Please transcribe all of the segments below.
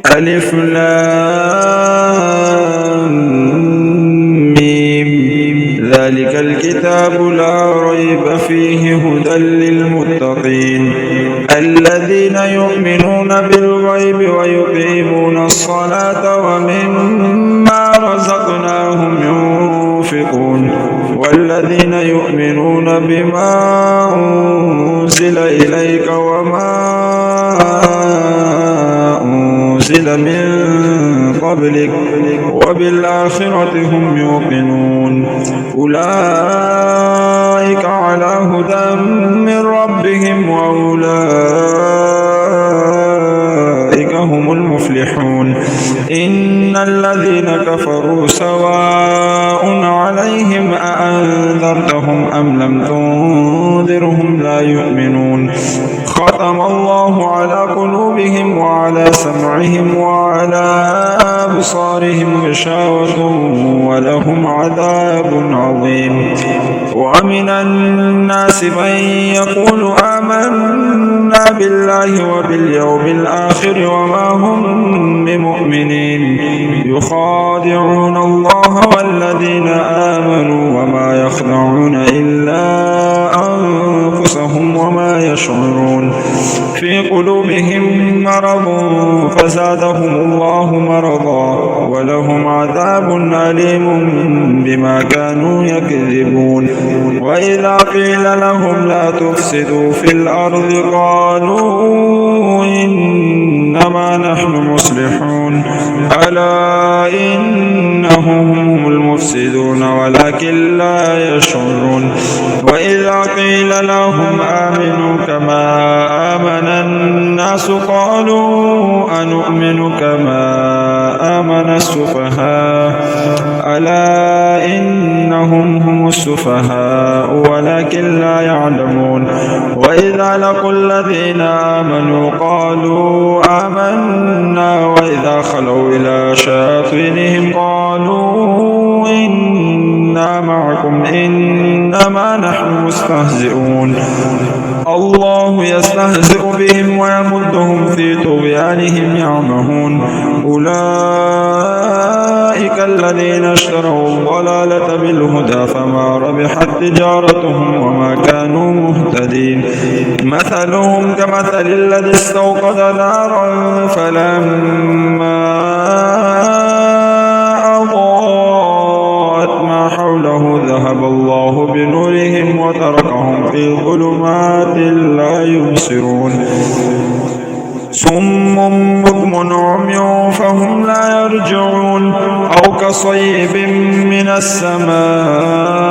ألف لام ميم. ذلك الكتاب لا ريب فيه هدى للمتقين الذين يؤمنون بالغيب ويقيمون الصلاة ومما رزقناهم ينفقون والذين يؤمنون بما أنزل إليك وما أنزل من قبلك وبالآخرة هم يوقنون أولئك على هدى من ربهم وأولئك هم المفلحون إن الذين كفروا سواء عليهم أأنذرتهم أم لم تنذرهم لا يؤمنون ختم الله على قلوبهم وعلى سمعهم وعلى أبصارهم غشاوة ولهم عذاب عظيم ومن الناس من يقول آمنا بالله وباليوم الآخر وما هم بمؤمنين يخادعون الله والذين آمنوا وما يخدعون إلا أنفسهم وما يشعرون في قلوبهم مرض فزادهم الله مرضا ولهم عذاب أليم بما كانوا يكذبون وإذا قيل لهم لا تفسدوا في الأرض قالوا إنما نحن مصلحون ألا إنهم هم المفسدون ولكن لا يشعرون وإذا قيل لهم آمنوا كما آمن الناس قالوا أنؤمن كما آمن السفهاء ألا إنهم هم السفهاء ولكن لا يعلمون وإذا لقوا الذين آمنوا قالوا آمنا وإذا خلوا إلى شياطينهم قالوا إنا معكم إنما نحن مستهزئون الله يستهزئ بهم ويمدهم في طغيانهم يعمهون أولئك الذين اشتروا الضلالة بالهدى فما ربحت تجارتهم وما كانوا مهتدين مثلهم كمثل الذي استوقد نارا فلما أضاءت ما حوله ذهب الله بنورهم وتركهم في ظلمات لا يبصرون صم بكم عمي فهم لا يرجعون أو كصيب من السماء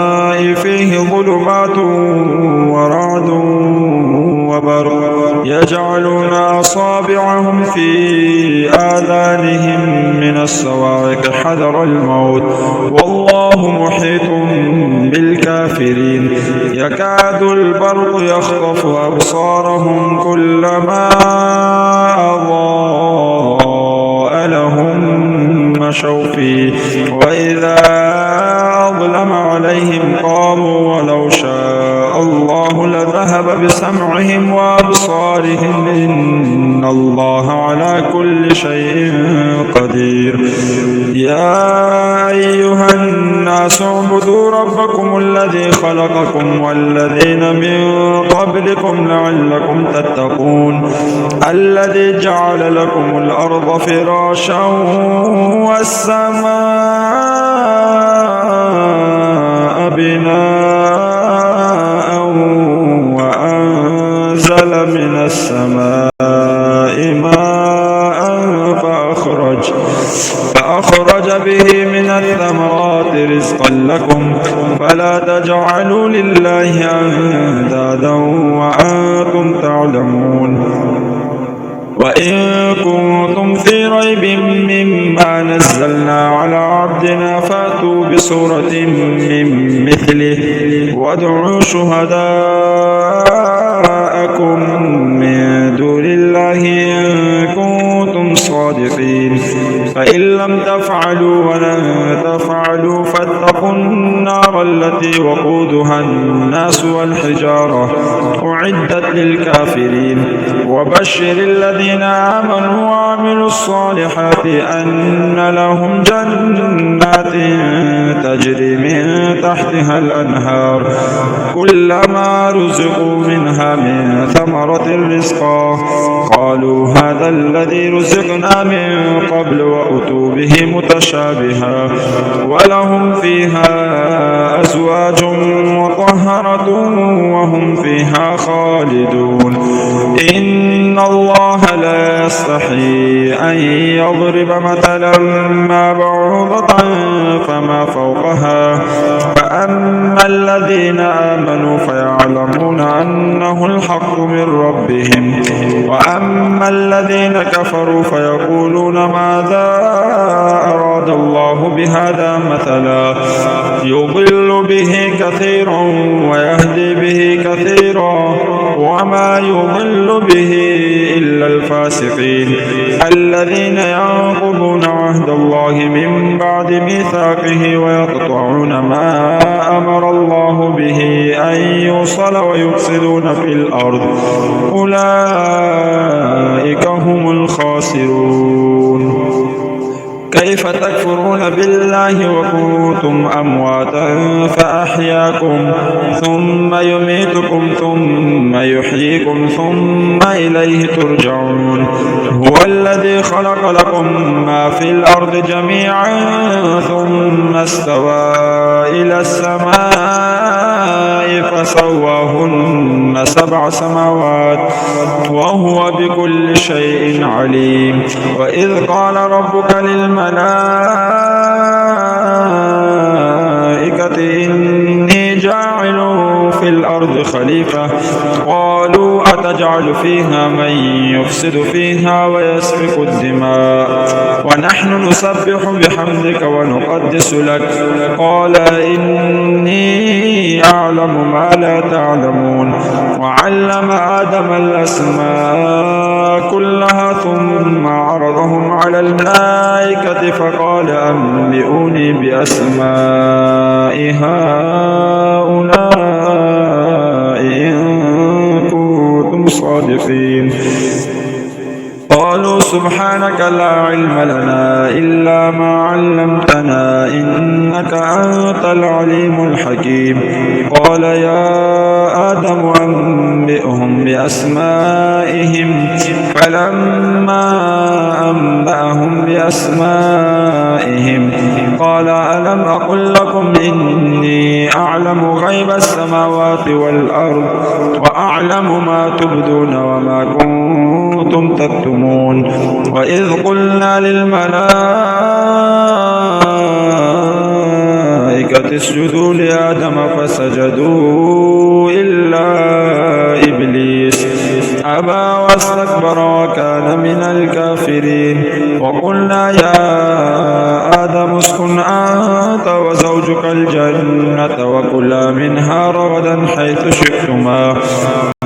فيه ظلمات ورعد وبرق يجعلون أصابعهم في آذانهم من الصواعق حذر الموت والله محيط بالكافرين يكاد البرق يخطف أبصارهم كلما أضاء لهم مشوا فيه وإذا أظلم عليهم قاموا ولو شاء الله لذهب بسمعهم وأبصارهم إن الله على كل شيء قدير يا أيها الناس اعبدوا ربكم الذي خلقكم والذين من قبلكم لعلكم تتقون الذي جعل لكم الأرض فراشا والسماء بناء وأنزل من السماء ماء فأخرج به من الثمرات رزقا لكم فلا تجعلوا لله أندادا وأنتم تعلمون وإن كنتم في ريب مما نزلنا على عبدنا فأتوا بسورة من مثله وادعوا شهداءكم من دون الله إن كنتم صادقين صادقين فإن لم تفعلوا ولن تفعلوا فاتقوا النار التي وقودها الناس والحجارة أعدت للكافرين وبشر الذين آمنوا وعملوا الصالحات أن لهم جنات تجري من تحتها الأنهار كلما رزقوا منها من ثمرة رزقا قالوا هذا الذي رزقنا من قبل وأتوا به متشابها ولهم فيها أزواج مطهرة وهم فيها خالدون إن الله لا يستحيي أن يضرب مثلا ما بعوضة فما فوقها فأما الذين آمنوا فيعلمون أنه الحق من ربهم وأما الذين كفروا فيقولون ماذا أراد الله بهذا مثلا يضل به كثيرا ويهدي به كثيرا وما يضل به إلا الفاسقين الذين ينقضون عهد الله من بعد ميثاقه ويقطعون ما أمر الله به أن يوصل ويفسدون في الأرض أولئك هم الخاسرون كيف تكفرون بالله وكنتم أمواتا فأحياكم ثم يميتكم ثم يحييكم ثم إليه ترجعون هو الذي خلق لكم ما في الأرض جميعا ثم استوى إلى السماء فسواهن 7 سماوات وهو بكل شيء عليم وإذ قال ربك للملائكة إني جاعل في الأرض خليفة قالوا أتجعل فيها من يفسد فيها ويسفك الدماء ونحن نسبح بحمدك ونقدس لك قال إني أعلم ما لا تعلمون وعلم آدم الأسماء كلها ثم عرضهم على الملائكة فقال أنبئوني بأسماء هؤلاء إن كنتم صادقين قالوا سبحانك لا علم لنا إلا ما علمتنا إنك أنت العليم الحكيم قال يا آدم أنبئهم بأسمائهم فلما أنبأهم بأسمائهم قال ألم أقل لكم إني أعلم غيب السماوات والأرض وأعلم ما تبدون وما كنتم تكتمون وإذ قلنا للملائكة اسجدوا لآدم فسجدوا إلا إبليس أبى واستكبر وكان من الكافرين وقلنا يا آدم اسكن أنت وزوجك الجنة وكلا منها رغدا حيث شئتما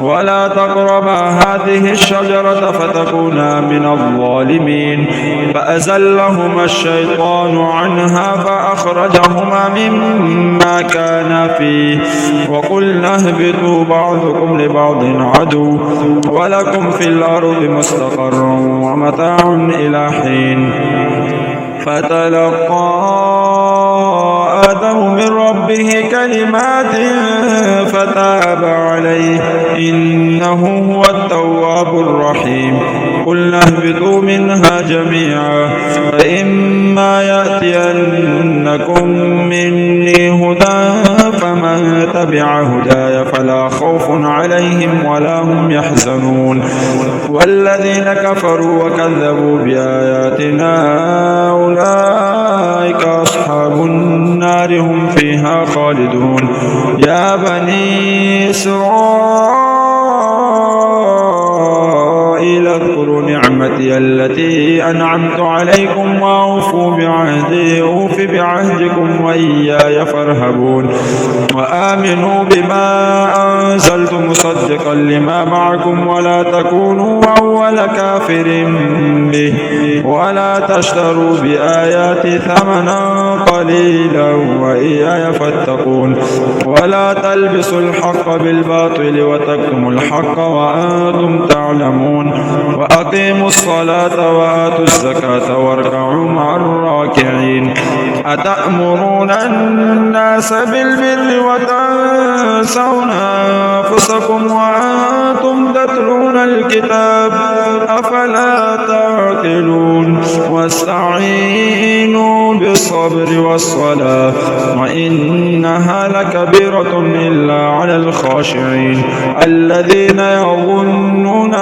ولا تقربا هذه الشجرة فتكونا من الظالمين فأزلهما الشيطان عنها فأخرجهما مما كانا فيه وقلنا اهبطوا بعضكم لبعض عدو ولكم في الأرض مستقر ومتاع إلى حين فتلقى آدم من ربه كلمات فتاب عليه إنه هو التواب الرحيم قلنا اهبطوا منها جميعا فإما يأتينكم مني هدى فمن تبع هداي فلا خوف عليهم ولا هم يحزنون والذين كفروا وكذبوا بآياتنا أولئك أصحاب النار هم فيها خالدون يا بني إسرائيل اذكروا نعمتي نعمتي التي أنعمت عليكم وأوفوا بعهدي أوف بعهدكم وإياي فارهبون وآمنوا بما أنزلت مصدقا لما معكم ولا تكونوا أول كافر به ولا تشتروا بآياتي ثمنا قليلا وإياي فاتقون ولا تلبسوا الحق بالباطل وتكتموا الحق وأنتم تعلمون وأقيموا الصلاة وآتوا الزكاة واركعوا مع الراكعين أتأمرون الناس بالبر وتنسون أنفسكم وأنتم تتلون الكتاب أفلا تعقلون واستعينوا بالصبر والصلاة وإنها لكبيرة إلا على الخاشعين الذين يظنون